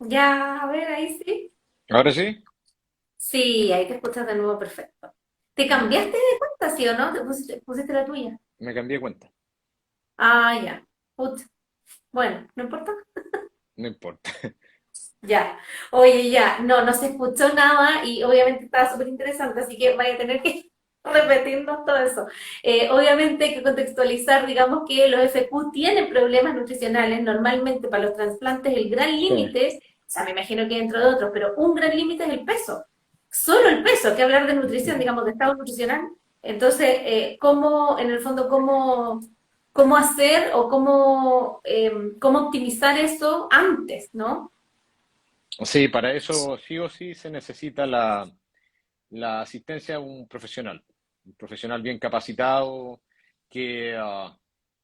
Ya, a ver, ahí sí. Ahora sí, Sí, ahí te escuchas de nuevo perfecto. ¿Te cambiaste de cuenta, sí o no? ¿Te pusiste la tuya? me cambié de cuenta. Ah, ya. Put. Bueno, no importa. No importa. Ya. Oye, ya. No, no se escuchó nada y obviamente estaba súper interesante, así que vaya a tener que repetirnos todo eso. Obviamente hay que contextualizar, digamos que los FQ tienen problemas nutricionales. Normalmente para los trasplantes el gran Sí. límite, o sea, me imagino que dentro de otros, pero un gran límite es el peso. Solo el peso, que hablar de nutrición, digamos, de estado nutricional. Entonces, ¿cómo, en el fondo, cómo hacer o cómo optimizar eso antes, ¿no? Sí, para eso sí o sí se necesita la asistencia de un profesional bien capacitado, que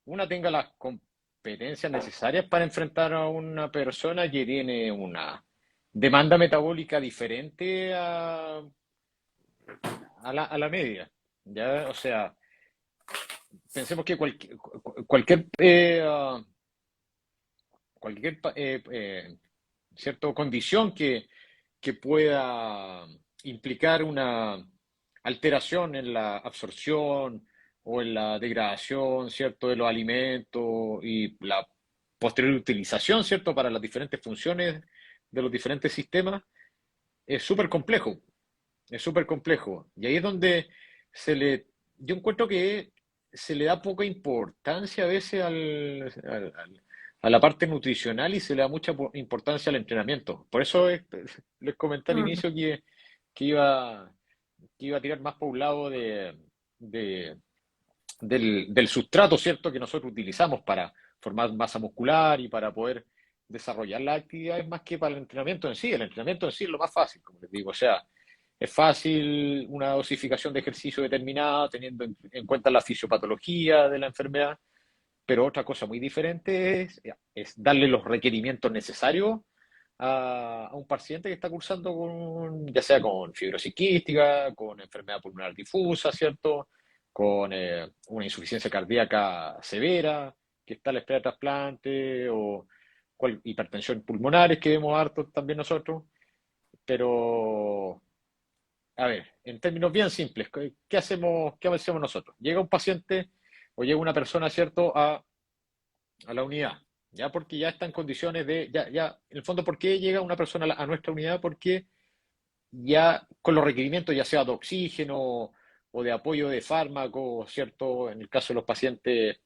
una tenga las competencias necesarias para enfrentar a una persona que tiene una demanda metabólica diferente a la media. ¿Ya? O sea, pensemos que cualquier, cierta condición que pueda implicar una alteración en la absorción o en la degradación, ¿cierto?, de los alimentos y la posterior utilización, ¿cierto?, para las diferentes funciones de los diferentes sistemas, es súper complejo, es súper complejo. Y ahí es donde yo encuentro que se le da poca importancia a veces a la parte nutricional y se le da mucha importancia al entrenamiento. Por eso les comenté al Mm. inicio que iba a tirar más por un lado de- del sustrato, ¿cierto?, que nosotros utilizamos para formar masa muscular y para poder desarrollar las actividades más que para el entrenamiento en sí. El entrenamiento en sí es lo más fácil, como les digo. O sea, es fácil una dosificación de ejercicio determinada, teniendo en cuenta la fisiopatología de la enfermedad, pero otra cosa muy diferente es darle los requerimientos necesarios a un paciente que está cursando ya sea con fibrosis quística, con enfermedad pulmonar difusa, ¿cierto? Con una insuficiencia cardíaca severa, que está a la espera de trasplante, o hipertensión pulmonares, que vemos harto también nosotros. Pero, a ver, en términos bien simples, ¿qué hacemos nosotros? Llega un paciente o llega una persona, ¿cierto?, a la unidad, ya porque ya está en condiciones ya, en el fondo, ¿por qué llega una persona a nuestra unidad? Porque ya con los requerimientos, ya sea de oxígeno o de apoyo de fármacos, ¿cierto? En el caso de los pacientes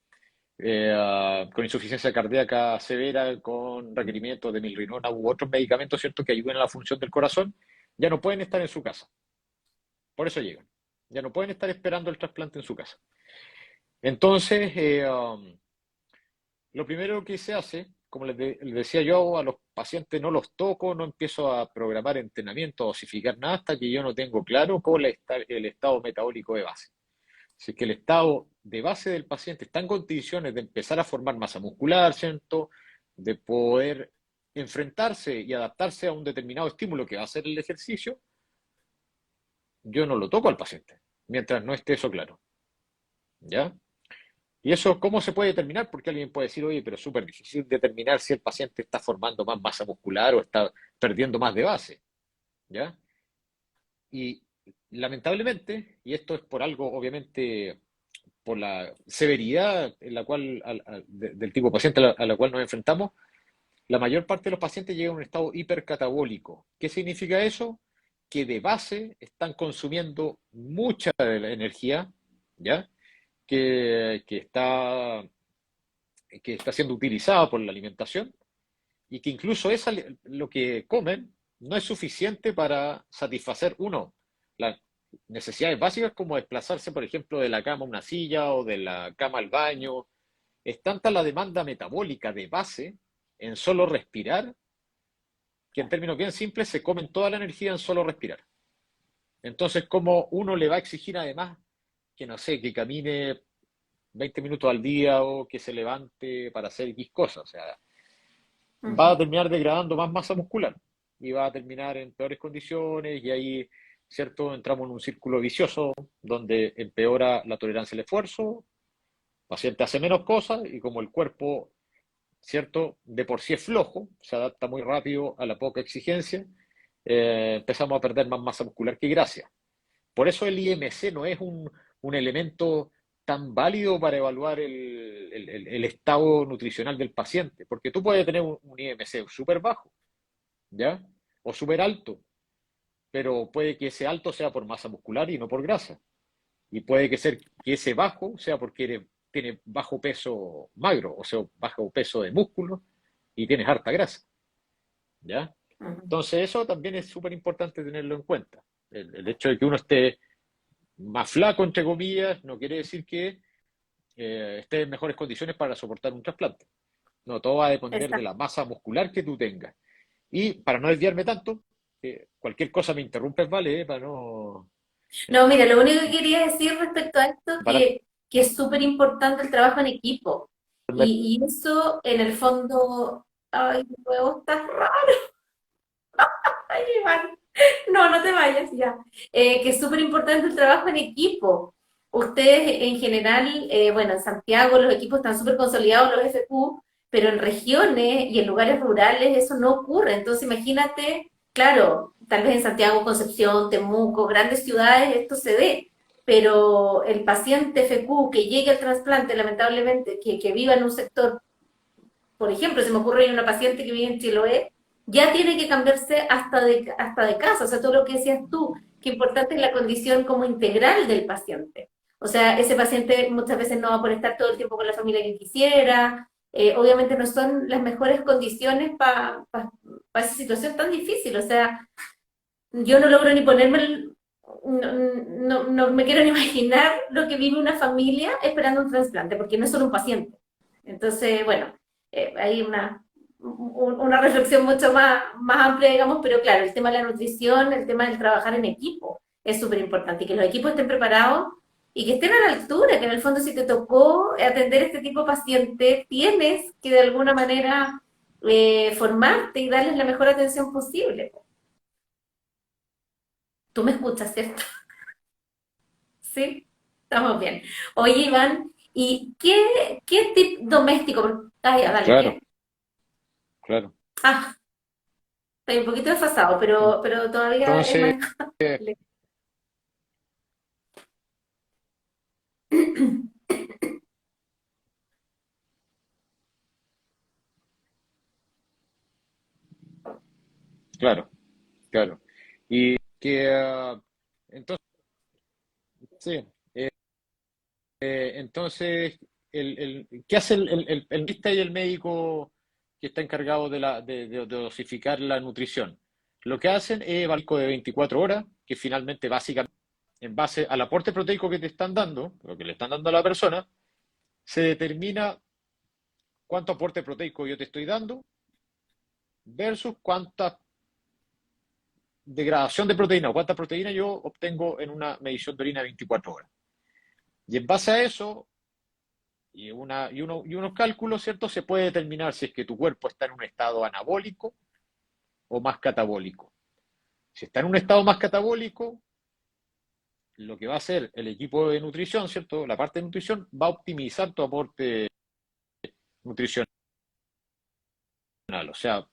con insuficiencia cardíaca severa, con requerimientos de milrinona u otros medicamentos, ¿cierto?, que ayuden a la función del corazón, ya no pueden estar en su casa. Por eso llegan. Ya no pueden estar esperando el trasplante en su casa. Entonces, lo primero que se hace, como les decía yo, a los pacientes no los toco, no empiezo a programar entrenamiento, a dosificar nada hasta que yo no tengo claro cuál está el estado metabólico de base. Si es que el estado de base del paciente está en condiciones de empezar a formar masa muscular, ¿cierto? De poder enfrentarse y adaptarse a un determinado estímulo que va a ser el ejercicio, yo no lo toco al paciente, mientras no esté eso claro, ¿ya? ¿Y eso cómo se puede determinar? Porque alguien puede decir, oye, pero es súper difícil determinar si el paciente está formando más masa muscular o está perdiendo más de base, ¿ya? Y lamentablemente, y esto es por algo, obviamente, por la severidad en la cual, del tipo de paciente a la cual nos enfrentamos, la mayor parte de los pacientes llegan a un estado hipercatabólico. ¿Qué significa eso? Que de base están consumiendo mucha de la energía, ¿ya? Que está siendo utilizada por la alimentación y que incluso lo que comen no es suficiente para satisfacer, uno, las necesidades básicas como desplazarse, por ejemplo, de la cama a una silla o de la cama al baño. Es tanta la demanda metabólica de base en solo respirar que en términos bien simples se comen toda la energía en solo respirar. Entonces, ¿cómo uno le va a exigir además que, no sé, que camine 20 minutos al día o que se levante para hacer X cosas? O sea, va a Ujú. terminar degradando más masa muscular y va a terminar en peores condiciones y ahí, ¿cierto? Entramos en un círculo vicioso donde empeora la tolerancia al esfuerzo, el paciente hace menos cosas y como el cuerpo ¿cierto? De por sí es flojo, se adapta muy rápido a la poca exigencia, empezamos a perder más masa muscular que grasa. Por eso el IMC no es un elemento tan válido para evaluar el estado nutricional del paciente, porque tú puedes tener un IMC súper bajo, ¿ya? O súper alto, pero puede que ese alto sea por masa muscular y no por grasa. Y puede que ese bajo sea porque tiene bajo peso magro, o sea, bajo peso de músculo y tienes harta grasa, ¿ya? Ujú. Entonces eso también es súper importante tenerlo en cuenta. El hecho de que uno esté más flaco, entre comillas, no quiere decir que esté en mejores condiciones para soportar un trasplante. No, todo va a depender de Exacto. la masa muscular que tú tengas. Y para no desviarme tanto, cualquier cosa me interrumpes, ¿vale? Para no... No, mira, lo único que quería decir respecto a esto Para que es súper importante el trabajo en equipo. Y eso, en el fondo, ay, mi huevo está raro, ay, Iván. No, no te vayas ya. Que es súper importante el trabajo en equipo. Ustedes en general, bueno, en Santiago los equipos están súper consolidados, los FQ, pero en regiones y en lugares rurales eso no ocurre. Entonces imagínate, claro, tal vez en Santiago, Concepción, Temuco, grandes ciudades esto se dé, pero el paciente FQ que llegue al trasplante, lamentablemente, que viva en un sector, por ejemplo, se me ocurre una paciente que vive en Chiloé, ya tiene que cambiarse hasta de casa, o sea, todo lo que decías tú, que importante es la condición como integral del paciente. O sea, ese paciente muchas veces no va a poder estar todo el tiempo con la familia que quisiera, obviamente no son las mejores condiciones para esa situación tan difícil, o sea, yo no logro ni ponerme, no me quiero ni imaginar lo que vive una familia esperando un trasplante, porque no es solo un paciente. Entonces, bueno, hay una reflexión mucho más amplia, digamos, pero claro, el tema de la nutrición, el tema del trabajar en equipo es súper importante y que los equipos estén preparados y que estén a la altura, que en el fondo si te tocó atender este tipo de paciente, tienes que de alguna manera formarte y darles la mejor atención posible. Tú me escuchas, ¿cierto? Sí, estamos bien. Oye, Iván, ¿y qué tip doméstico? Ah, ya, dale, claro, ¿qué? claro. Ah, estoy un poquito desfasado, pero todavía es Entonces, manejable. claro, claro. Y que, entonces, sí, entonces, ¿qué hace el dentista y el médico que está encargado de dosificar la nutrición? Lo que hacen es evaluar de 24 horas, que finalmente, básicamente, en base al aporte proteico que te están dando, lo que le están dando a la persona, se determina cuánto aporte proteico yo te estoy dando versus cuánta degradación de proteína o cuánta proteína yo obtengo en una medición de orina de 24 horas. Y en base a eso, y unos cálculos, ¿cierto? Se puede determinar si es que tu cuerpo está en un estado anabólico o más catabólico. Si está en un estado más catabólico, lo que va a hacer el equipo de nutrición, ¿cierto? La parte de nutrición va a optimizar tu aporte nutricional, o sea,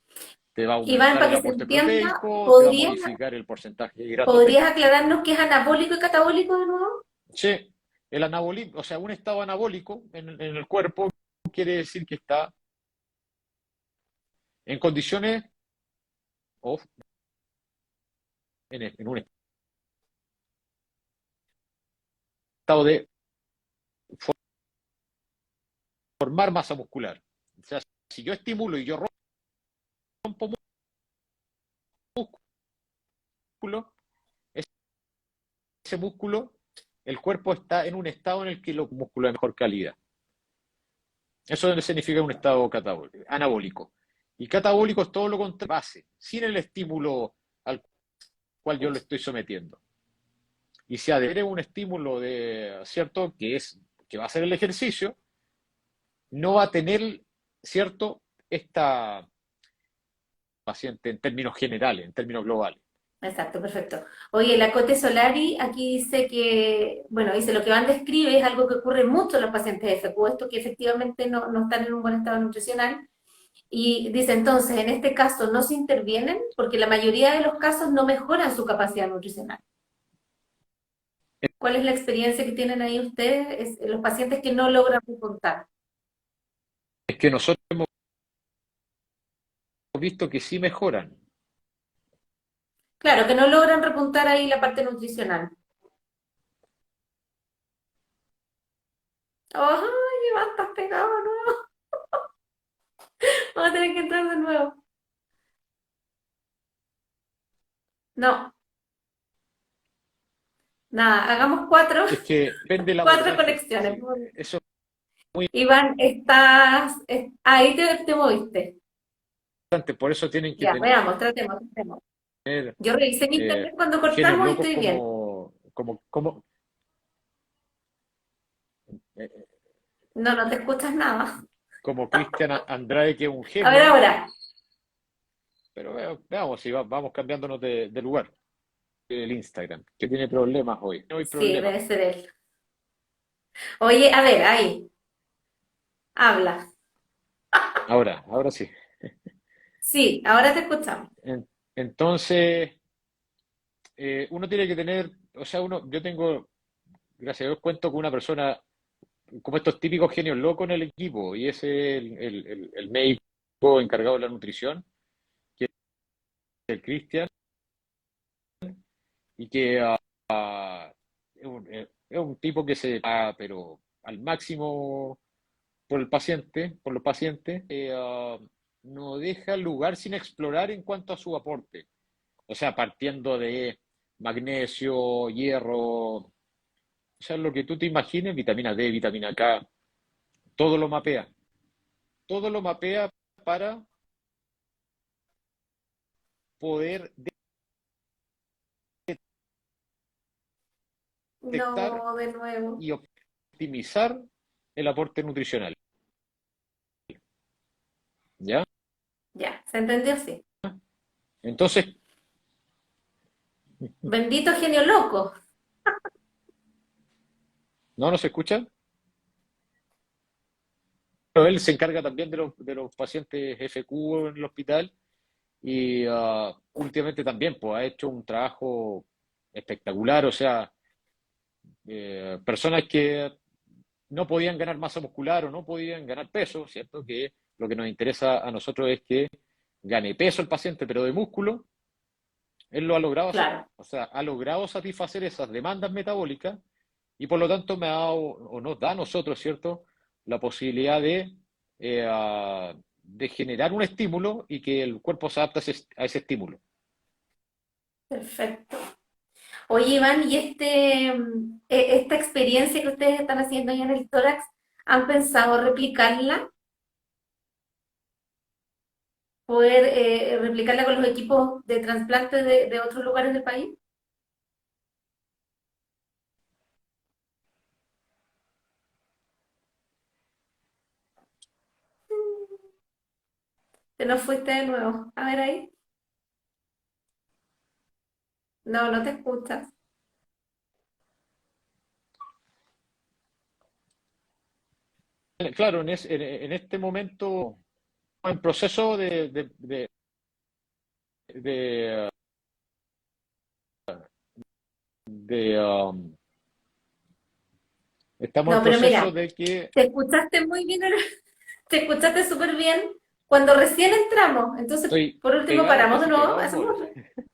te va a Iván, aumentar para el que se aporte entienda, proteico, te va a modificar el porcentaje de hidratos de... ¿podrías aclararnos qué es anabólico y catabólico de nuevo? Sí, el anabolismo, o sea, un estado anabólico en el cuerpo quiere decir que está en condiciones o en un estado de formar masa muscular. O sea, si yo estimulo y yo rompo músculo, ese músculo, el cuerpo está en un estado en el que los músculos de mejor calidad. Eso significa un estado anabólico. Y catabólico es todo lo contrario, base, sin el estímulo al cual yo lo estoy sometiendo. Y si adhiere un estímulo de, ¿cierto? Que va a ser el ejercicio, no va a tener, ¿cierto? Esta paciente en términos generales, en términos globales. Exacto, perfecto. Oye, la Cote Solari aquí dice que, bueno, dice lo que Van describe es algo que ocurre mucho en los pacientes de FQ, esto que efectivamente no están en un buen estado nutricional, Y dice entonces, en este caso no se intervienen porque la mayoría de los casos no mejoran su capacidad nutricional. ¿Cuál es la experiencia que tienen ahí ustedes, los pacientes que no logran repuntar? Es que nosotros hemos visto que sí mejoran. Claro, que no logran repuntar ahí la parte nutricional. ¡Ay, Iván, estás pegado, no! Vamos a tener que entrar de nuevo. No, nada, hagamos Es que depende del cuatro abordaje, conexiones. sí. Eso es muy Iván, ahí te moviste. importante, por eso tienen que Ya, veamos, tratemos. tener Yo revisé mi internet cuando genios cortamos y locos estoy bien. eh, No, no te escuchas nada. como Cristian Andrade, que es un A ver genio, ahora. pero veamos si vamos cambiándonos de lugar. El Instagram, que tiene problemas hoy. No hay Sí, problema. debe ser él. Oye, a ver, ahí, habla. Ahora sí. Sí, ahora te escuchamos. Entonces, uno tiene que tener, o sea, yo tengo, gracias a Dios, cuento con una persona como estos típicos genios locos en el equipo, y es el médico encargado de la nutrición, que es el Cristian, y que es un tipo que se va, pero al máximo por el paciente, por los pacientes, no deja lugar sin explorar en cuanto a su aporte. O sea, partiendo de magnesio, hierro, o sea, lo que tú te imagines, vitamina D, vitamina K, todo lo mapea. Todo lo mapea para poder detectar No, de nuevo. y optimizar el aporte nutricional. ¿Ya? Ya, se entendió, sí. Entonces, Bendito genio loco. ¿no se escucha? Pero él se encarga también de los pacientes FQ en el hospital y últimamente también pues, ha hecho un trabajo espectacular, o sea, personas que no podían ganar masa muscular o no podían ganar peso, ¿cierto? Que lo que nos interesa a nosotros es que gane peso el paciente, pero de músculo, él lo ha logrado hacer. Claro, O sea, ha logrado satisfacer esas demandas metabólicas y por lo tanto me ha dado, o nos da a nosotros, ¿cierto? La posibilidad de generar un estímulo y que el cuerpo se adapte a ese estímulo. perfecto. Oye, Iván, esta experiencia que ustedes están haciendo ahí en el tórax, ¿han pensado replicarla? ¿Poder replicarla con los equipos de trasplante de otros lugares del país? Te nos fuiste de nuevo. A ver ahí. No, no te escuchas. Claro, en este momento, en proceso de, de, estamos en No, pero proceso mira, de que te escuchaste muy bien, te escuchaste súper bien cuando recién entramos. Entonces, estoy por último, pegado, paramos de casi nuevo, pegado al hacemos móvil. otra.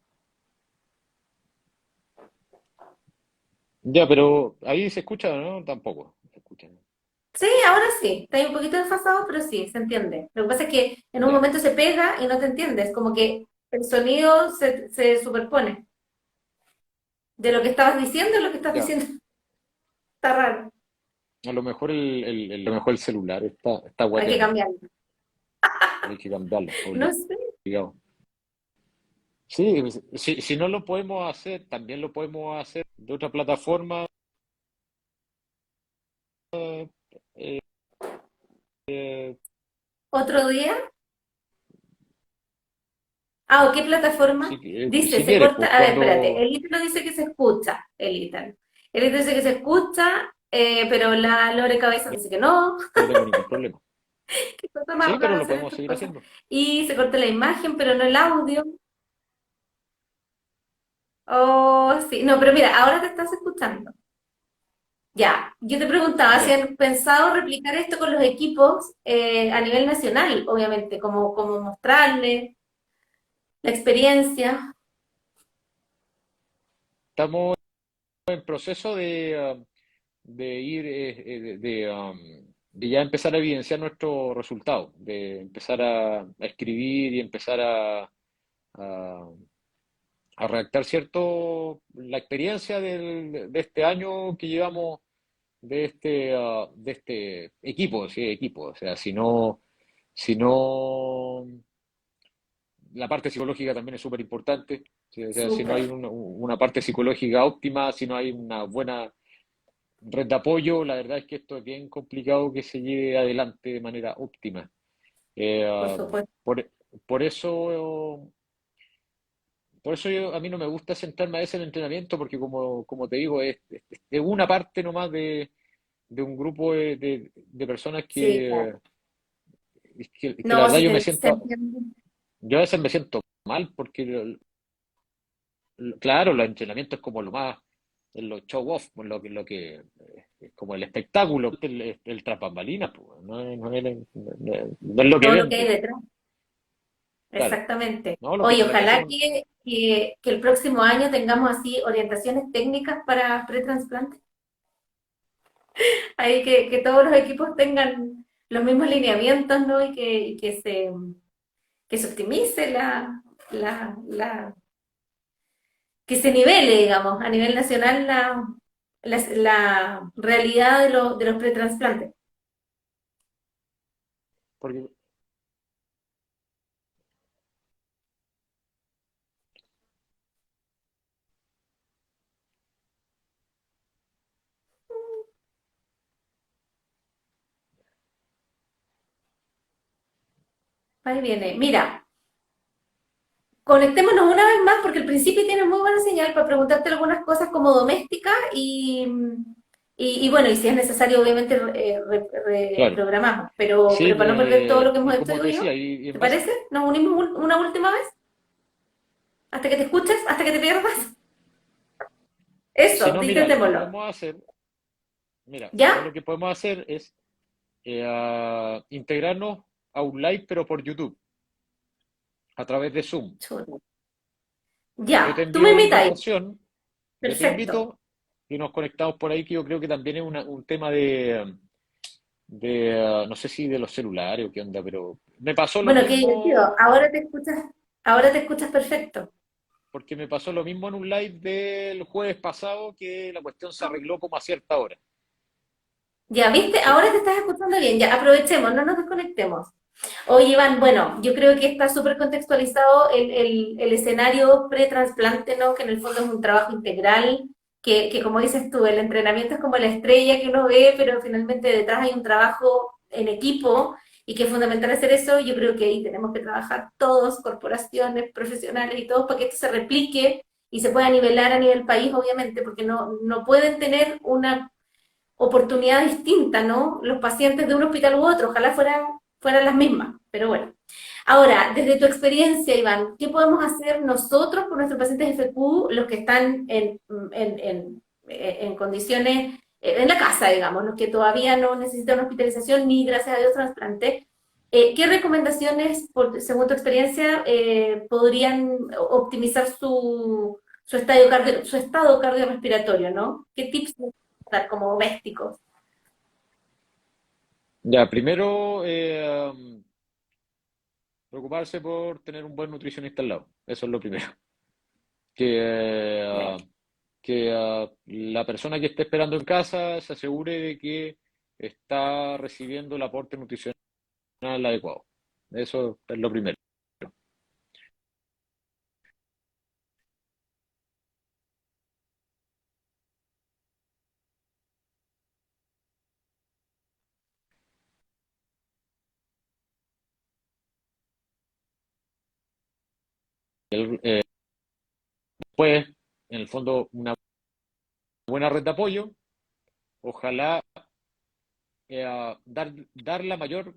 Ya, pero ahí se escucha, ¿no? Tampoco se escucha, ¿no? Sí, ahora sí. Está ahí un poquito desfasado, pero sí, se entiende. Lo que pasa es que en un Ya. momento se pega y no te entiendes, como que el sonido se superpone de lo que estabas diciendo y lo que estás Ya. diciendo. Está raro. A lo mejor el celular está Hay que guateando. cambiarlo. Hay que cambiarlo, No sé. obligado. Sí, si no lo podemos hacer, también lo podemos hacer de otra plataforma. eh, ¿Otro día? Ah, ¿o qué plataforma? Dice, si se quieres, corta. pues A ver, espérate. cuando El Ítalo dice que se escucha. El Ítalo. El Ítalo dice que se escucha, pero la Lore Cabeza dice que no. no tengo ningún problema. Qué cosa Sí, más pero rara lo hacer podemos estas seguir cosas. haciendo. Y se corta la imagen, pero no el audio. Oh, sí. No, pero mira, ahora te estás escuchando. Ya, yo te preguntaba si Ya. han pensado replicar esto con los equipos a nivel nacional, obviamente, como mostrarles la experiencia. Estamos en proceso de ir, de ya empezar a evidenciar nuestros resultados, de empezar a escribir y empezar a, a redactar, ¿cierto? La experiencia de este año que llevamos de este equipo, sí, equipo. O sea, si no, la parte psicológica también es súper importante. ¿Sí? O sea, si no Súper. hay una parte psicológica óptima, si no hay una buena red de apoyo, la verdad es que esto es bien complicado que se lleve adelante de manera óptima. Eh, Por ah, supuesto. por, por eso, por eso a mí no me gusta centrarme a veces en el entrenamiento, porque como te digo, es una parte nomás de un grupo de personas Sí, claro. que la No, verdad si se entiende. yo a veces me siento mal porque claro, los entrenamientos es como lo más, en los show off, pues, es como el espectáculo, el tras bambalinas, pues, no es lo que Todo lo que hay vende, detrás. claro, Exactamente. no, lo que Oye, la gente ojalá no, que el próximo año tengamos así orientaciones técnicas para pretransplante. Ahí que todos los equipos tengan los mismos lineamientos, ¿no? Que se optimice que se nivele, digamos, a nivel nacional la realidad de los pretransplantes. porque Ahí viene. Mira, conectémonos una vez más porque al principio tiene muy buena señal para preguntarte algunas cosas como doméstica y bueno, y si es necesario, obviamente claro, reprogramamos, sí, pero para no perder todo lo que hemos y hecho, como digo te decía, yo, y ¿te en base, parece? ¿Nos unimos una última vez? Hasta que te escuches, hasta que te pierdas. si Eso, no, mira, lo que intentémoslo. podemos hacer, mira, si no, ¿Ya? lo que podemos hacer es integrarnos a un live, pero por YouTube, a través de Zoom. Chuta. Yo te Ya, tú me envío la invitáis. invitación, yo te Perfecto. invito y nos conectamos por ahí, que yo creo que también es un tema no sé si de los celulares o qué onda, pero me pasó lo Bueno, qué divertido. mismo, Ahora te escuchas perfecto. porque me pasó lo mismo en un live del jueves pasado, que la cuestión se arregló como a cierta hora. Ya, ¿viste? Entonces, Ahora te estás escuchando bien. Ya, aprovechemos, no nos desconectemos. Oye, Iván, bueno, yo creo que está súper contextualizado el escenario pre-trasplante, ¿no? Que en el fondo es un trabajo integral, que como dices tú, el entrenamiento es como la estrella que uno ve, pero finalmente detrás hay un trabajo en equipo y que es fundamental hacer eso. Yo creo que ahí tenemos que trabajar todos, corporaciones, profesionales y todos, para que esto se replique y se pueda nivelar a nivel país, obviamente, porque no pueden tener una oportunidad distinta, ¿no? Los pacientes de un hospital u otro, ojalá fueran las mismas, pero bueno. Ahora, desde tu experiencia, Iván, ¿qué podemos hacer nosotros con nuestros pacientes FQ, los que están en condiciones, en la casa, digamos, los que todavía no necesitan hospitalización ni, gracias a Dios, trasplante? ¿Qué recomendaciones, según tu experiencia, podrían optimizar su estado cardiorrespiratorio, ¿no? ¿Qué tips dar como domésticos? ya, primero, preocuparse por tener un buen nutricionista al lado. Eso es lo primero. Que, Ya. la persona que esté esperando en casa se asegure de que está recibiendo el aporte nutricional adecuado. Eso es lo primero. Después, en el fondo, una buena red de apoyo. Ojalá dar la mayor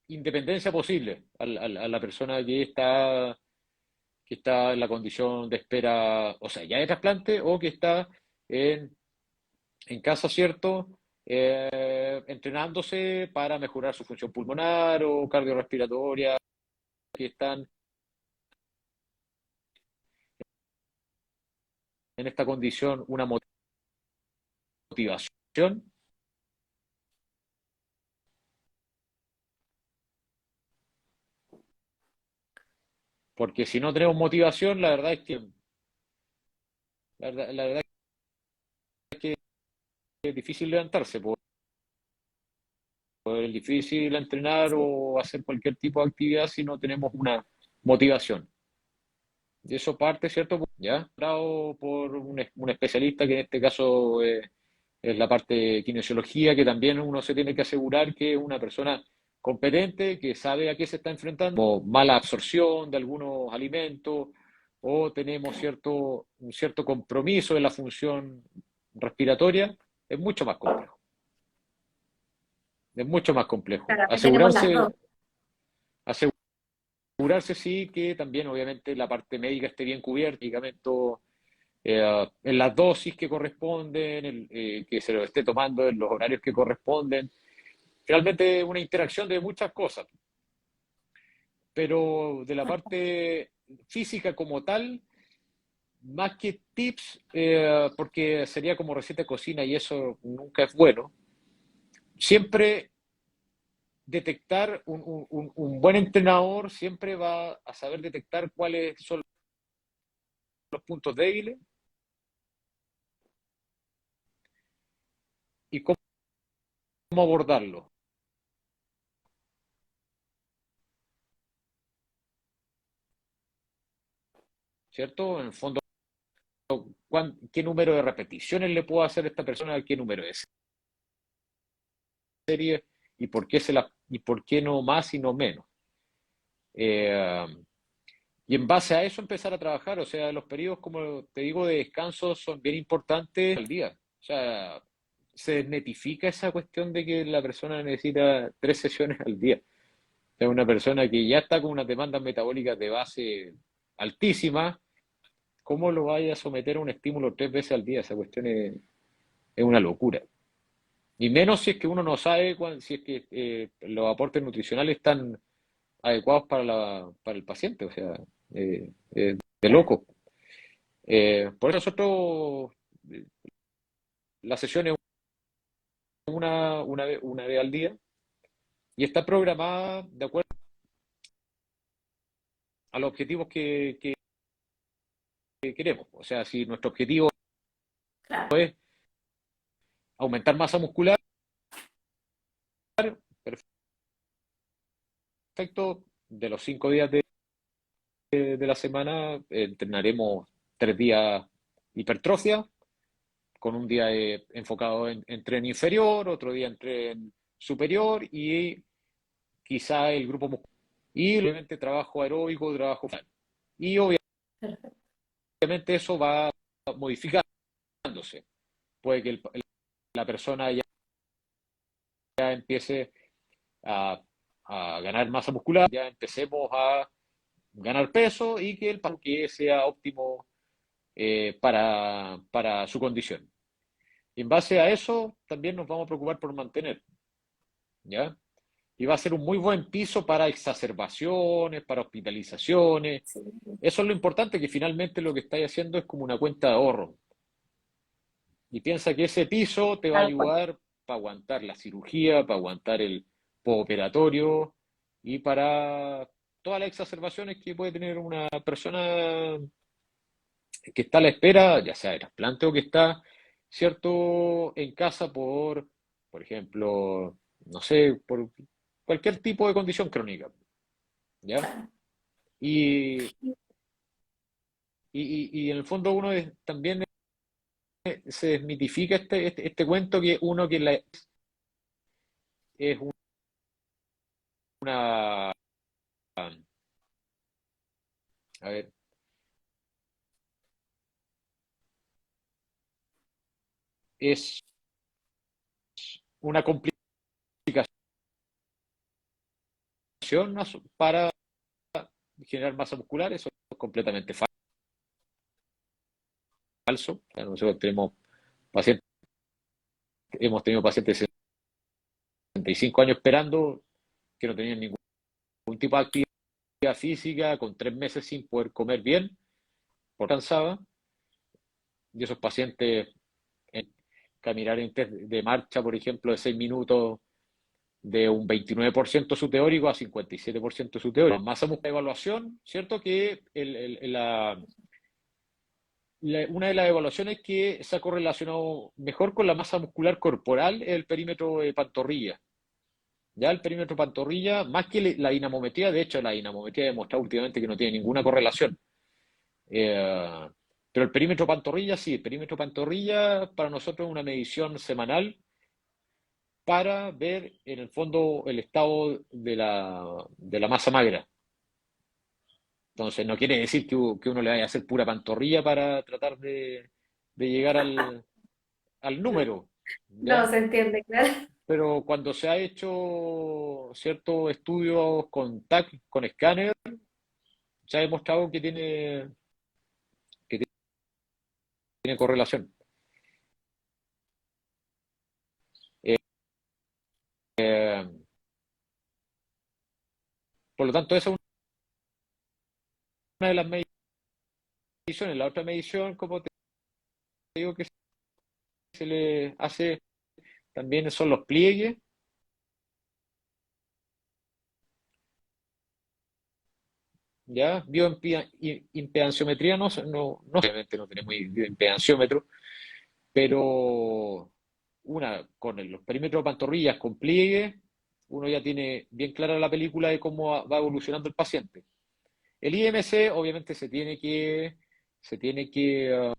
independencia posible a la persona que está en la condición de espera, o sea, ya de trasplante o que está en, en casa, ¿cierto? Entrenándose para mejorar su función pulmonar o cardiorrespiratoria, que están en esta condición una motivación, porque si no tenemos motivación, la verdad es que es difícil levantarse, es difícil entrenar Sí, o hacer cualquier tipo de actividad si no tenemos una motivación. Y eso parte, ¿cierto? Ya, dado por un especialista que en este caso es la parte de kinesiología, que también uno se tiene que asegurar que es una persona competente, que sabe a qué se está enfrentando, como mala absorción de algunos alimentos, o tenemos claro. un cierto compromiso en la función respiratoria, es mucho más complejo. Es mucho más complejo. Claro, acá tenemos las dos. Asegurarse sí que también obviamente la parte médica esté bien cubierta, medicamentos en las dosis que corresponden, que se lo esté tomando en los horarios que corresponden. Realmente una interacción de muchas cosas, pero de la parte física como tal, más que tips, porque sería como receta de cocina y eso nunca es bueno, siempre detectar, un buen entrenador siempre va a saber detectar cuáles son los puntos débiles y cómo abordarlos, ¿cierto? En el fondo, ¿qué número de repeticiones le puedo hacer a esta persona? ¿Qué número de series? ¿Y por qué no más y no menos? Eh, y en base a eso empezar a trabajar, o sea, los periodos, como te digo, de descanso son bien importantes al día. O sea, se desnetifica esa cuestión de que la persona necesita 3 sesiones al día. Es una persona que ya está con unas demandas metabólicas de base altísimas, ¿cómo lo vaya a someter a un estímulo 3 veces al día? Esa cuestión es una locura. Y menos si es que uno no sabe si es que los aportes nutricionales están adecuados para el paciente, o sea, de Claro, loco. Por eso nosotros, eh, la sesión es una vez al día y está programada de acuerdo a los objetivos que queremos. O sea, si nuestro objetivo claro. es aumentar masa muscular, perfecto, de los 5 días de la semana entrenaremos 3 días hipertrofia, con un día enfocado en tren inferior, otro día en tren superior y quizá el grupo muscular. Y obviamente trabajo aeróbico, trabajo funcional. Y Perfecto. obviamente eso va modificándose. Puede que la persona ya empiece a, a ganar masa muscular, ya empecemos a ganar peso y que el que sea óptimo para su condición. Y en base a eso también nos vamos a preocupar por mantener, ¿ya? Y va a ser un muy buen piso para exacerbaciones, para hospitalizaciones. Sí, Eso es lo importante, que finalmente lo que estáis haciendo es como una cuenta de ahorro. Y piensa que ese piso te va a tal cual. ayudar para aguantar la cirugía, para aguantar el postoperatorio y para todas las exacerbaciones que puede tener una persona que está a la espera, ya sea de trasplante o que está, ¿cierto?, en casa por ejemplo, no sé, por cualquier tipo de condición crónica, ¿ya? Claro. Y, y en el fondo también se desmitifica este cuento que uno que es una, a ver, es una complicación para generar masa muscular, eso es completamente falso. O sea, nosotros pacientes, hemos tenido pacientes de 65 años esperando que no tenían ningún tipo de actividad física, con 3 meses sin poder comer bien, por cansada, y esos pacientes en caminar en test de marcha, por ejemplo, de 6 minutos, de un 29% su teórico a 57% su teórico. Masa muscular, evaluación, ¿cierto? Que una de las evaluaciones que se ha correlacionado mejor con la masa muscular corporal es el perímetro de pantorrilla. Ya el perímetro pantorrilla, más que la dinamometría, de hecho la dinamometría ha demostrado últimamente que no tiene ninguna correlación. Eh, pero el perímetro pantorrilla sí, el perímetro pantorrilla para nosotros es una medición semanal para ver en el fondo el estado de la masa magra. Entonces no quiere decir que uno le vaya a hacer pura pantorrilla para tratar de llegar al número, No, ¿ya? se entiende, claro. Pero cuando se ha hecho ciertos estudios con TAC, con escáner, se ha demostrado que tiene correlación. Eh, eh, por lo tanto, esa es una de las mediciones. La otra medición, como te digo, que se le hace también son los pliegues, ¿ya? Bioimpedanciometría obviamente no tenemos bioimpedanciómetro, pero con los perímetros de pantorrillas con pliegue, uno ya tiene bien clara la película de cómo va evolucionando el paciente. El IMC obviamente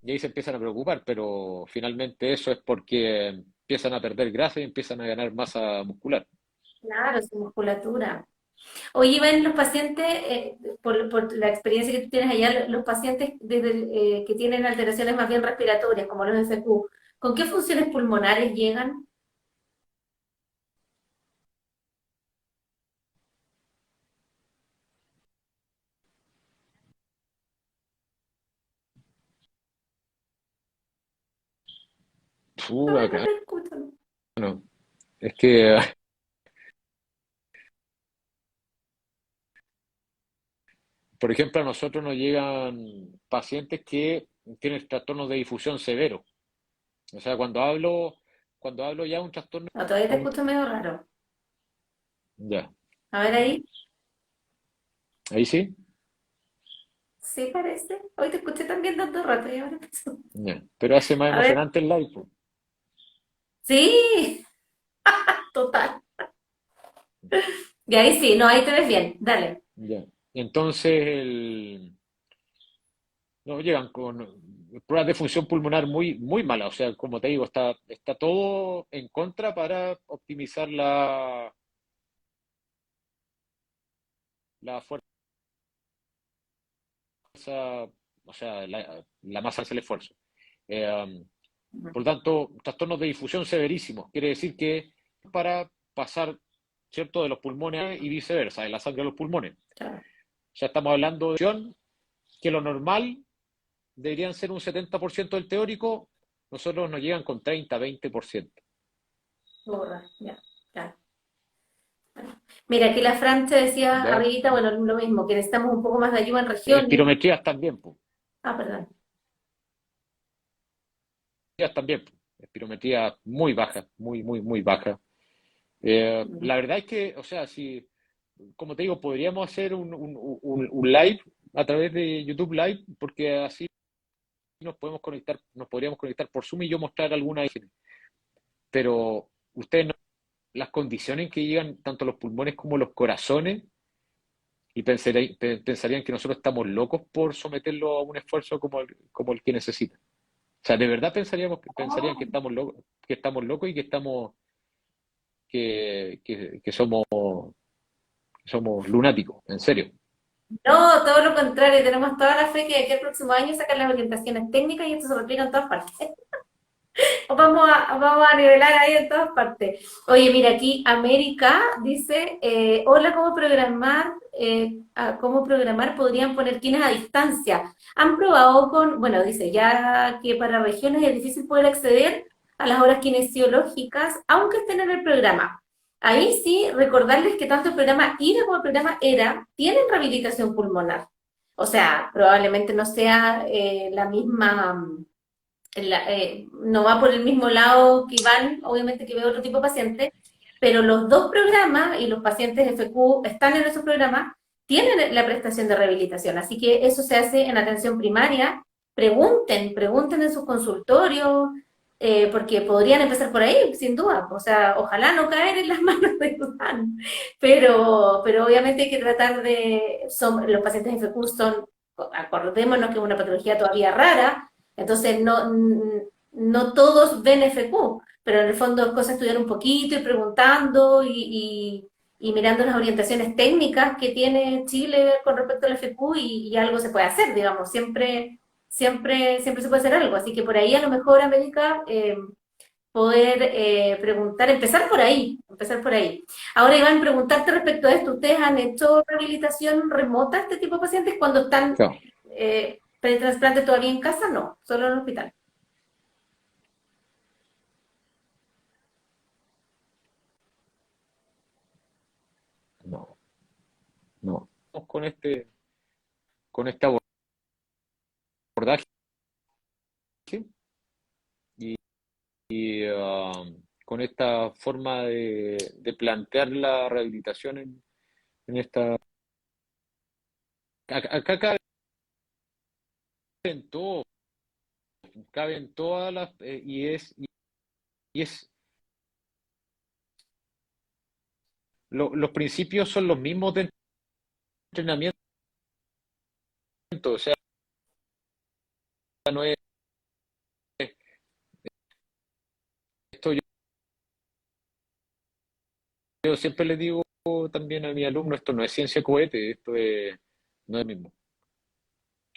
y ahí se empiezan a preocupar, pero finalmente eso es porque empiezan a perder grasa y empiezan a ganar masa muscular. Claro, su musculatura. Oye, ven los pacientes, por la experiencia que tú tienes allá, los pacientes que tienen alteraciones más bien respiratorias, como los FQ, ¿con qué funciones pulmonares llegan? No, no Acá, te escucho. No. no. Es que, por ejemplo, a nosotros nos llegan pacientes que tienen trastornos de difusión severo. O sea, cuando hablo ya de un trastorno, No, todavía te escucho medio raro. ya, A ver ahí. ahí sí, Sí, parece. Hoy te escuché también dando rato y ahora empezó. ya. Pero hace más A ver. emocionante el live, po. Sí, total. Y ahí sí, no, ahí te ves bien. Dale. Ya. Entonces, no, llegan con pruebas de función pulmonar muy, muy malas. O sea, como te digo, está todo en contra para optimizar la fuerza, o sea, la masa del esfuerzo. Eh, por lo tanto, trastornos de difusión severísimos. Quiere decir que para pasar, ¿cierto?, de los pulmones y viceversa, de la sangre a los pulmones. Chao. Ya estamos hablando de que lo normal deberían ser un 70% del teórico, nosotros nos llegan con 30-20%. Borra, ya, ya. Bueno. Mira, aquí la Fran te decía ¿Ya? arribita, bueno, lo mismo, que necesitamos un poco más de ayuda en regiones. Espirometrías también, pues. Ah, perdón. También, po. Espirometría muy baja, muy, muy, muy baja. La verdad es que, o sea, si, como te digo, podríamos hacer un live a través de YouTube Live, porque así nos podríamos conectar por Zoom y yo mostrar alguna imagen. Pero ustedes no, las condiciones en que llegan tanto los pulmones como los corazones, y pensarían que nosotros estamos locos por someterlo a un esfuerzo como el que necesita. O sea, de verdad pensarían que estamos locos y que somos lunáticos, en serio. No, todo lo contrario, tenemos toda la fe que de aquí al próximo año sacan las orientaciones técnicas y esto se replica en todas partes. Vamos a nivelar ahí en todas partes. Oye, mira, aquí América dice, hola, ¿cómo programar? Podrían poner quienes a distancia. Han probado bueno, dice, ya que para regiones es difícil poder acceder a las horas kinesiológicas, aunque estén en el programa. Ahí sí, recordarles que tanto el programa IRA como el programa ERA tienen rehabilitación pulmonar. O sea, probablemente no sea la misma no va por el mismo lado que Iván, obviamente que ve otro tipo de pacientes, pero los dos programas y los pacientes FQ están en esos programas, tienen la prestación de rehabilitación. Así que eso se hace en atención primaria. Pregunten en sus consultorios, porque podrían empezar por ahí, sin duda. O sea, ojalá no caer en las manos de Iván, pero obviamente hay que tratar los pacientes FQ son, acordémonos que es una patología todavía rara, entonces, no todos ven FQ, pero en el fondo es cosa de estudiar un poquito y preguntando y mirando las orientaciones técnicas que tiene Chile con respecto al FQ y algo se puede hacer, digamos, siempre se puede hacer algo. Así que por ahí a lo mejor, América, poder preguntar, empezar por ahí. Ahora, Iván, preguntarte respecto a esto, ¿ustedes han hecho rehabilitación remota a este tipo de pacientes cuando están Claro. pretransplante todavía en casa? No, solo en el hospital. No, no. Con este abordaje y, con esta forma de plantear la rehabilitación en esta. Acá caben todo, caben todas las. Y es los principios son los mismos de entrenamiento, o sea, no es esto. Yo siempre les digo también a mis alumnos, esto no es ciencia cohete, no es lo mismo.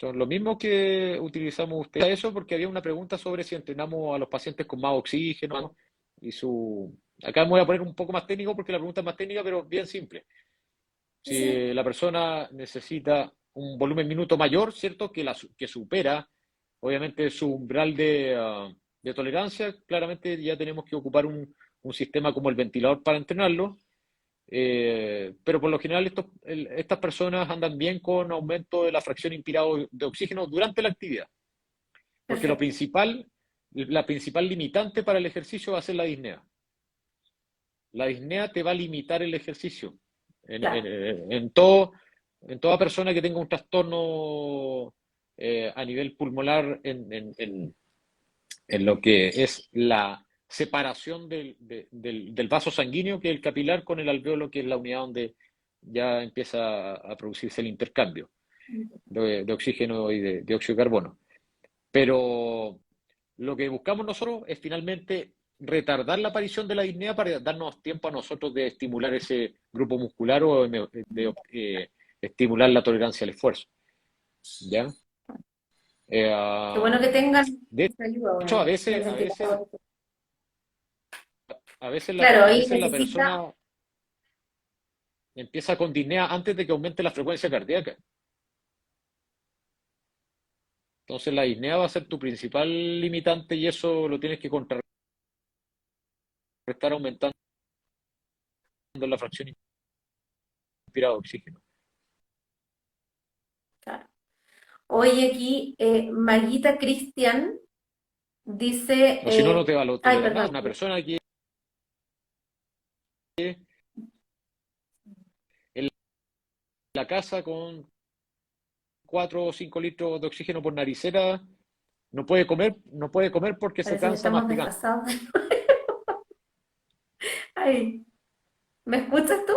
Son lo mismo que utilizamos ustedes. Eso porque había una pregunta sobre si entrenamos a los pacientes con más oxígeno, ¿no? Acá me voy a poner un poco más técnico porque la pregunta es más técnica, pero bien simple. Sí, sí. Si la persona necesita un volumen minuto mayor, ¿cierto? Que supera, obviamente, su umbral de tolerancia, claramente ya tenemos que ocupar un sistema como el ventilador para entrenarlo. Pero por lo general estas personas andan bien con aumento de la fracción inspirado de oxígeno durante la actividad, porque Perfecto. la principal limitante para el ejercicio va a ser la disnea. La disnea te va a limitar el ejercicio en, en- Claro, en todo, en toda persona que tenga un trastorno a nivel pulmonar en lo que es la separación del vaso sanguíneo, que es el capilar, con el alveolo, que es la unidad donde ya empieza a producirse el intercambio de oxígeno y de dióxido de carbono. Pero lo que buscamos nosotros es finalmente retardar la aparición de la disnea para darnos tiempo a nosotros de estimular ese grupo muscular o estimular la tolerancia al esfuerzo. ¿Ya? qué bueno que tengan De esa ayuda, hecho, a obviamente, del veces, a veces, ventilador. a Claro, ahí veces la necesita, persona empieza con disnea antes de que aumente la frecuencia cardíaca. Entonces la disnea va a ser tu principal limitante y eso lo tienes que contrarrestar aumentando la fracción inspirada de oxígeno. claro. Hoy aquí, Maguita Cristian dice, O si no, no te va a ay, tolerar nada. perdón, Una persona que en la casa con 4 o 5 litros de oxígeno por naricera no puede comer porque se parece que cansa estamos masticando. desfasados. Ay, ¿me escuchas tú?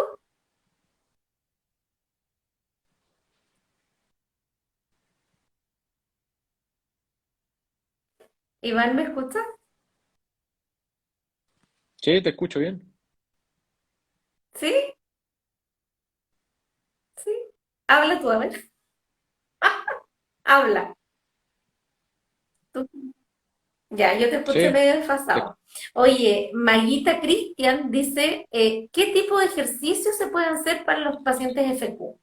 Iván, ¿me escuchas? Sí, te escucho bien. ¿Sí? ¿Sí? Habla tú, a ver. Habla. Tú. Ya, yo te escuché Sí, medio te- desfasado. Oye, Maguita Cristian dice, ¿qué tipo de ejercicios se pueden hacer para los pacientes FQ?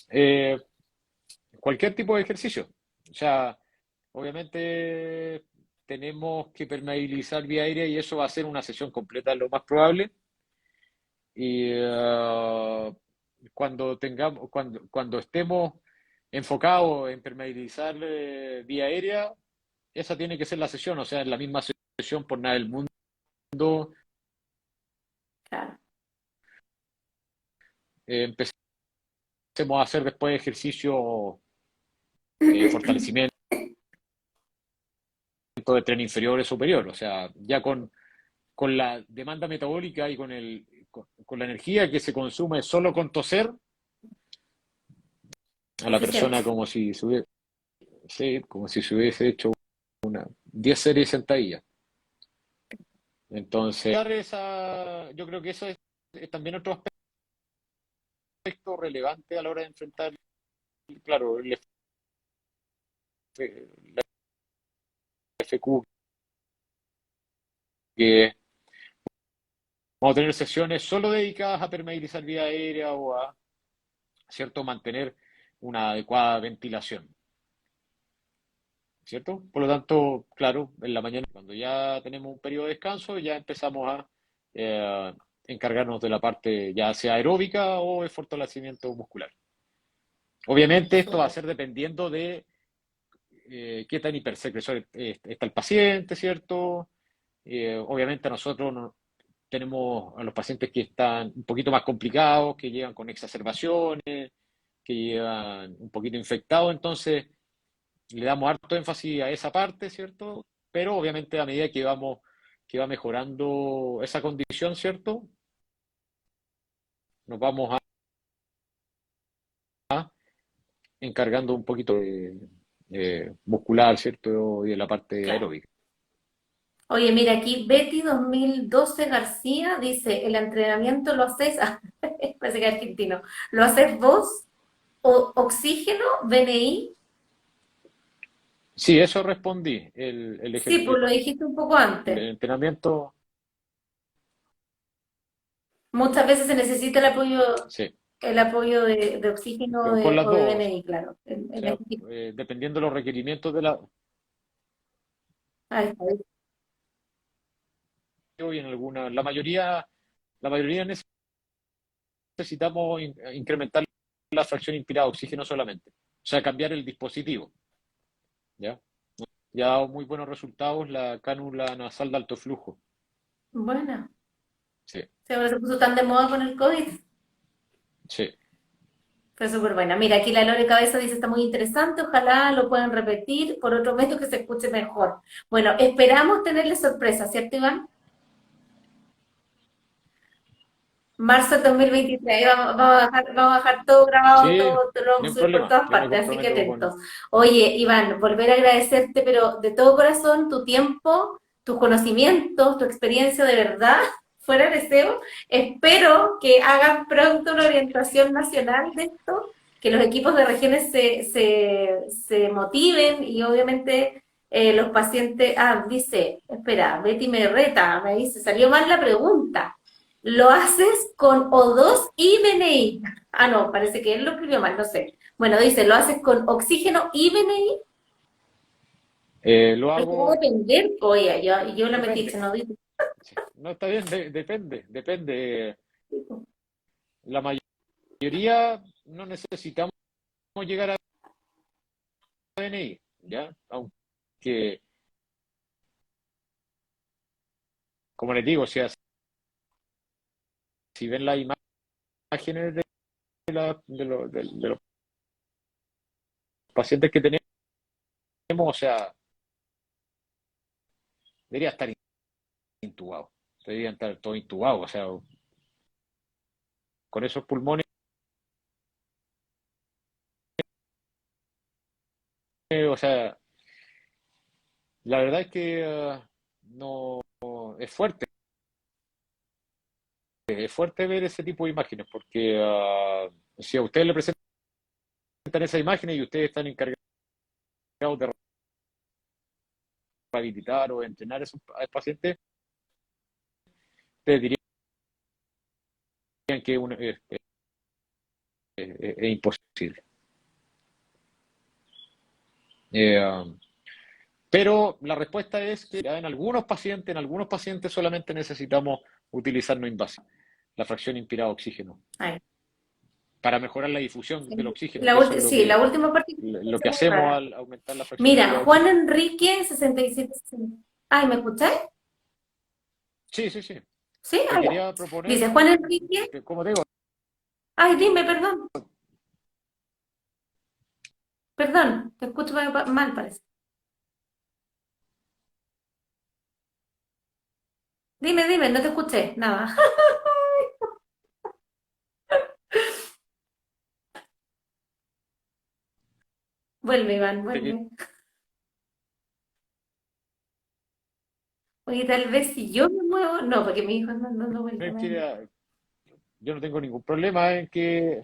eh, cualquier tipo de ejercicio. O sea, obviamente tenemos que permeabilizar vía aérea y eso va a ser una sesión completa lo más probable. Y cuando estemos enfocados en permeabilizar vía aérea, esa tiene que ser la sesión, o sea, en la misma sesión por nada del mundo Claro. empecemos a hacer después ejercicio fortalecimiento de tren inferior y superior, o sea, ya con la demanda metabólica y con la energía que se consume solo con toser, a la Suficiente. persona sí, como si se hubiese hecho 10 series de sentadillas. Entonces, yo creo que eso es también otro aspecto relevante a la hora de enfrentar, claro, la FQ, que vamos a tener sesiones solo dedicadas a permeabilizar vía aérea o a, ¿cierto?, mantener una adecuada ventilación, ¿cierto? Por lo tanto, claro, en la mañana, cuando ya tenemos un periodo de descanso, ya empezamos a eh, encargarnos de la parte ya sea aeróbica o de fortalecimiento muscular. Obviamente esto va a Súper. ser dependiendo de qué tan hipersecresor está el paciente, ¿cierto? Obviamente nosotros tenemos a los pacientes que están un poquito más complicados, que llegan con exacerbaciones, que llegan un poquito infectados, entonces le damos harto énfasis a esa parte, ¿cierto? Pero obviamente a medida que va mejorando esa condición, ¿cierto? Nos vamos encargando un poquito de muscular, ¿cierto? Y de la parte Claro. aeróbica. Oye, mira, aquí Betty 2012 García dice, el entrenamiento lo haces, parece que es argentino, ¿lo haces vos? O, ¿oxígeno, BNI? Sí, eso respondí. Sí, pues lo dijiste un poco El antes. entrenamiento, Muchas veces se necesita sí, el apoyo de oxígeno con las o de dos. BNI, claro. O sea, dependiendo de los requerimientos de la... Ahí está. Y en la mayoría necesitamos incrementar la fracción inspirada de oxígeno solamente. O sea, cambiar el dispositivo, ¿ya? Y ha dado muy buenos resultados la cánula nasal de alto flujo. Bueno, Sí, si ahora se puso tan de moda con el COVID. sí. Fue súper buena. Mira, aquí la Lore Cabeza dice, está muy interesante, ojalá lo puedan repetir por otro medio que se escuche mejor. Bueno, esperamos tenerle sorpresa, ¿cierto, Iván? Marzo de 2023, ahí vamos a dejar todo grabado, Sí, todo lo ni vamos a un subir por problema. todas Yo me partes, así que comprometo con... atentos. Oye, Iván, volver a agradecerte, pero de todo corazón, tu tiempo, tus conocimientos, tu experiencia de verdad, fuera de deseo. Espero que hagan pronto una orientación nacional de esto, que los equipos de regiones se motiven y obviamente los pacientes... Ah, dice, espera, Betty me reta, me dice, salió mal la pregunta. Lo haces con O2 y BNI. Ah, no, parece que él lo escribió mal, no sé. Bueno, dice, lo haces con oxígeno y BNI. lo Pero ¿cómo hago... depender? Oye, yo la metí, Depende. no dice. Sí. No, está bien, depende. La mayoría no necesitamos llegar a DNI, ¿ya? Aunque, como les digo, o sea, si ven las imágenes de los pacientes que tenemos, o sea, debería estar intubado, deberían estar todos intubados, o sea, con esos pulmones, o sea, la verdad es que no es fuerte ver ese tipo de imágenes, porque si a ustedes le presentan esas imágenes y ustedes están encargados de rehabilitar o entrenar a esos pacientes, te dirían que es imposible. Eh, pero la respuesta es que ya en algunos pacientes solamente necesitamos utilizar no invasivo, la fracción inspirada oxígeno, Ay, para mejorar la difusión del sí, oxígeno, que eso es sí, la última parte que lo es que muy hacemos rara. al aumentar la fracción Mira, inspirada Juan oxígeno. Enrique 67. Ay, ¿me escucháis? Sí, sí, sí. Sí, Te ah, ya. quería proponer, Dice Juan Enrique. que, como te digo, Ay, dime, perdón. Perdón, te escucho mal, parece. Dime, no te escuché, nada. Vuelve, Iván, te quería vuelve. Oye, tal vez si yo me muevo, no, porque mi hijo anda dando vuelta. proponer que yo no tengo ningún problema en que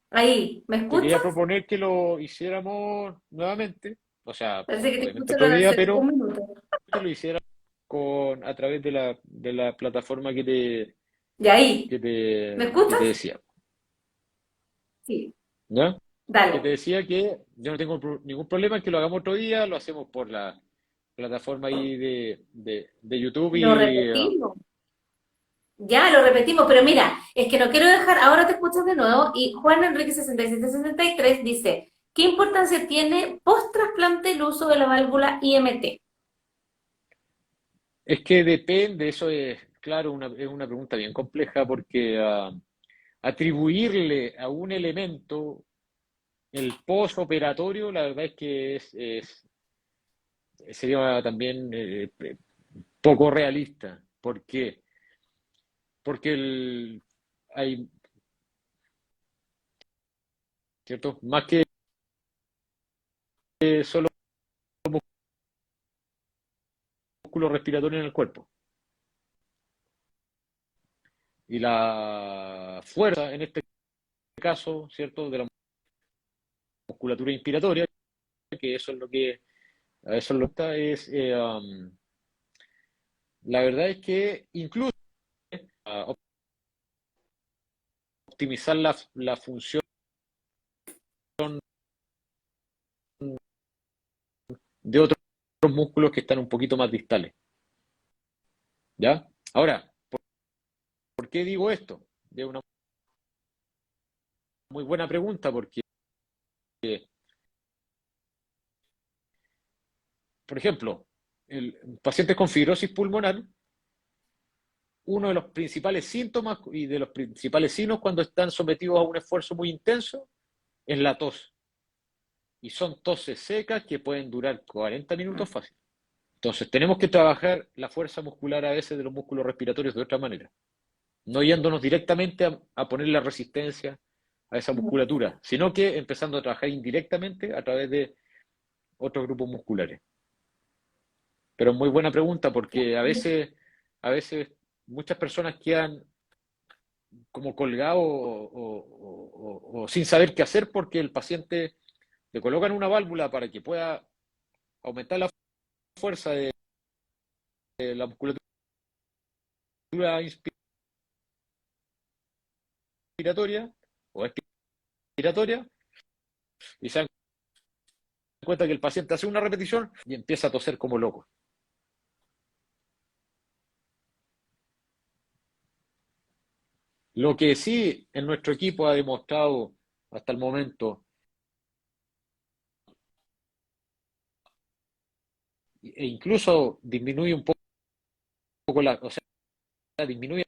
Ahí, ¿me te quería escuchas? proponer que lo hiciéramos nuevamente, o sea, Parece que te obviamente escucharon otro día, hace un pero minuto. que lo hiciera a través de la plataforma Y ahí, ¿me que te escuchas? decía, Sí, ¿ya? Que te dale. decía que yo no tengo ningún problema en que lo hagamos otro día, lo hacemos por la plataforma ahí de YouTube Lo repetimos. Ya, lo repetimos, pero mira, es que no quiero dejar, ahora te escuchas de nuevo, y Juan Enrique 6763 dice, ¿qué importancia tiene post trasplante el uso de la válvula IMT? es que depende, eso es, claro, es una pregunta bien compleja porque atribuirle a un elemento el postoperatorio, la verdad es que sería también poco realista. ¿Por qué? Porque hay, ¿cierto? Más que solo músculo respiratorio en el cuerpo. Y la fuerza, en este caso, ¿cierto? De la musculatura inspiratoria, que eso es lo que, a eso lo está, la verdad es que incluso uh, optimizar la función de otros músculos que están un poquito más distales, ¿ya? Ahora, ¿por qué digo esto? Es una muy buena pregunta porque, por ejemplo, pacientes con fibrosis pulmonar, uno de los principales síntomas y de los principales signos cuando están sometidos a un esfuerzo muy intenso es la tos. Y son toses secas que pueden durar 40 minutos fácil. Entonces, tenemos que trabajar la fuerza muscular a veces de los músculos respiratorios de otra manera, no yéndonos directamente a poner la resistencia a esa musculatura, sino que empezando a trabajar indirectamente a través de otros grupos musculares. Pero muy buena pregunta porque a veces muchas personas quedan como colgados o sin saber qué hacer porque el paciente le colocan una válvula para que pueda aumentar la fuerza de la musculatura inspiratoria o expiratoria y se dan cuenta que el paciente hace una repetición y empieza a toser como loco. Lo que sí en nuestro equipo ha demostrado hasta el momento e incluso disminuye un poco o sea, disminuye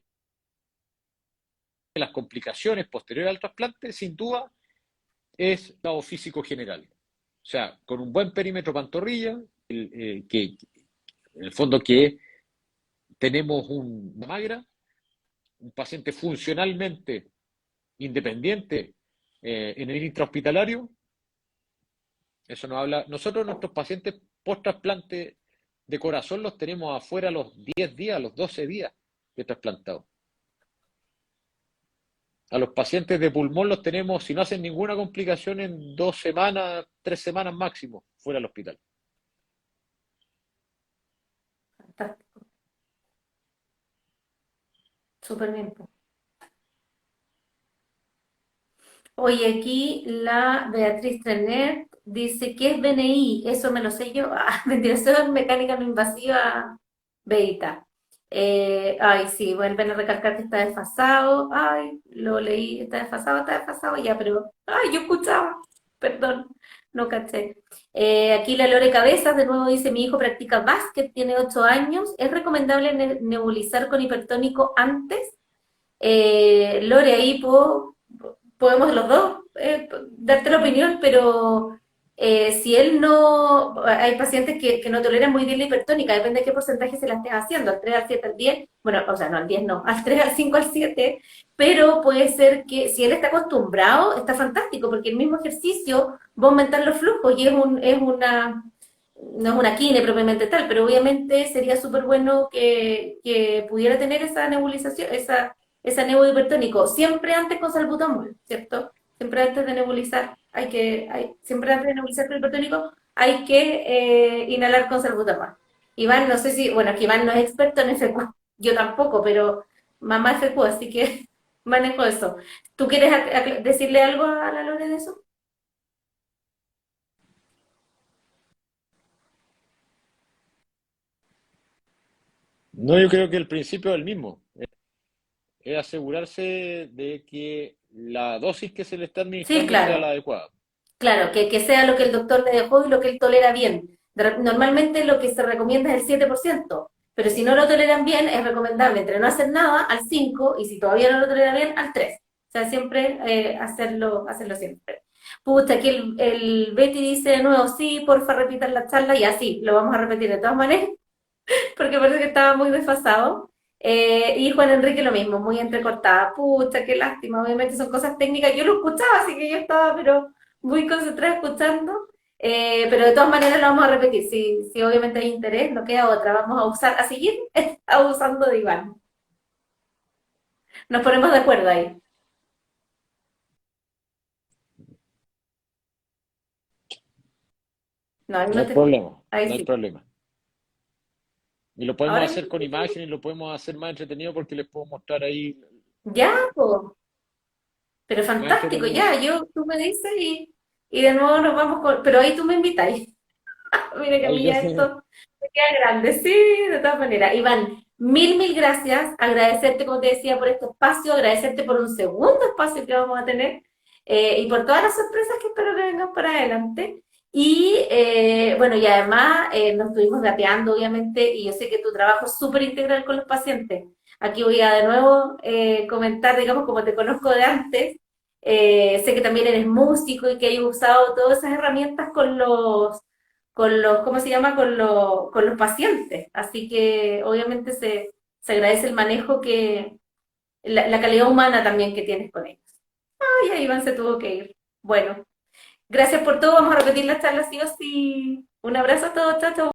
las complicaciones posteriores al trasplante, sin duda, es el lado físico general. O sea, con un buen perímetro pantorrilla, que en el fondo que tenemos una magra, un paciente funcionalmente independiente en el intrahospitalario, eso nos habla. Nosotros, nuestros pacientes post-trasplante de corazón los tenemos afuera a los 10 días, a los 12 días de trasplantado. A los pacientes de pulmón los tenemos, si no hacen ninguna complicación, en 2 semanas, 3 semanas máximo, fuera del hospital. Fantástico. Súper bien. Oye, aquí la Beatriz Trenet dice que es BNI, eso me lo sé yo. Ah, ventilación mecánica no invasiva, Beita. Ay, sí, vuelven a recalcar que está desfasado. Ay, lo leí, está desfasado ya, pero. Ay, yo escuchaba, perdón, no caché. Aquí la Lore Cabezas de nuevo dice: Mi hijo practica básquet, tiene 8 años. ¿Es recomendable nebulizar con hipertónico antes? Lore, ahí podemos los dos darte la opinión, pero si él no, hay pacientes que no toleran muy bien la hipertónica, depende de qué porcentaje se la estés haciendo, al 3 al 7 al 10 bueno, o sea, no al 10 no, al 3 al 5 al 7 pero puede ser que si él está acostumbrado, está fantástico, porque el mismo ejercicio va a aumentar los flujos y no es una quine propiamente tal, pero obviamente sería súper bueno que pudiera tener esa nebulización, esa nebulización hipertónico, siempre antes con salbutamol, ¿cierto? Siempre antes de nebulizar, siempre antes de nebulizar con hipertónico, hay que inhalar con salbutamol. Iván, no sé si, bueno, aquí Iván no es experto en FQ, yo tampoco, pero mamá FQ, así que manejo eso. ¿Tú quieres decirle algo a la Lore de eso? No, yo creo que el principio es el mismo, es asegurarse de que la dosis que se le está Sí, administrando sea la claro. adecuada. Claro, que sea lo que el doctor le dejó y lo que él tolera bien. Normalmente lo que se recomienda es el 7%, pero si no lo toleran bien, es recomendable entre no hacer nada al 5% y si todavía no lo tolera bien, al 3%. O sea, siempre hacerlo siempre. Pucha, aquí el Betty dice de nuevo, sí, porfa, repitan la charla y así, lo vamos a repetir de todas maneras, porque parece que estaba muy desfasado. Y Juan Enrique lo mismo, muy entrecortada. Pucha, qué lástima, obviamente son cosas técnicas. Yo lo escuchaba, así que yo estaba, pero muy concentrada escuchando. Pero de todas maneras lo vamos a repetir. Si obviamente hay interés, no queda otra. Vamos a seguir abusando de Iván. Nos ponemos de acuerdo ahí. No, ahí No no hay te escucho. problema, Ahí no hay sí. problema. Y lo podemos Ahora sí. hacer con imágenes, lo podemos hacer más entretenido porque les puedo mostrar ahí Ya, po. Pero más fantástico, entretenido. ya. Tú me dices y de nuevo nos vamos con. Pero ahí tú me invitáis. Mira que a Ahí mí yo ya esto me queda grande, sí, de todas maneras. Iván, mil gracias. Agradecerte, como te decía, por este espacio, agradecerte por un segundo espacio que vamos a tener y por todas las sorpresas que espero que vengan para adelante. Y bueno, y además nos estuvimos dateando, obviamente, y yo sé que tu trabajo es súper integral con los pacientes. Aquí voy a de nuevo comentar, digamos, como te conozco de antes, sé que también eres músico y que hayas usado todas esas herramientas ¿cómo se llama? Con los pacientes. Así que obviamente se agradece el manejo la calidad humana también que tienes con ellos. Ay, ahí Iván se tuvo que ir. Bueno, gracias por todo. Vamos a repetir la charla sí o sí. Un abrazo a todos, chao, chao.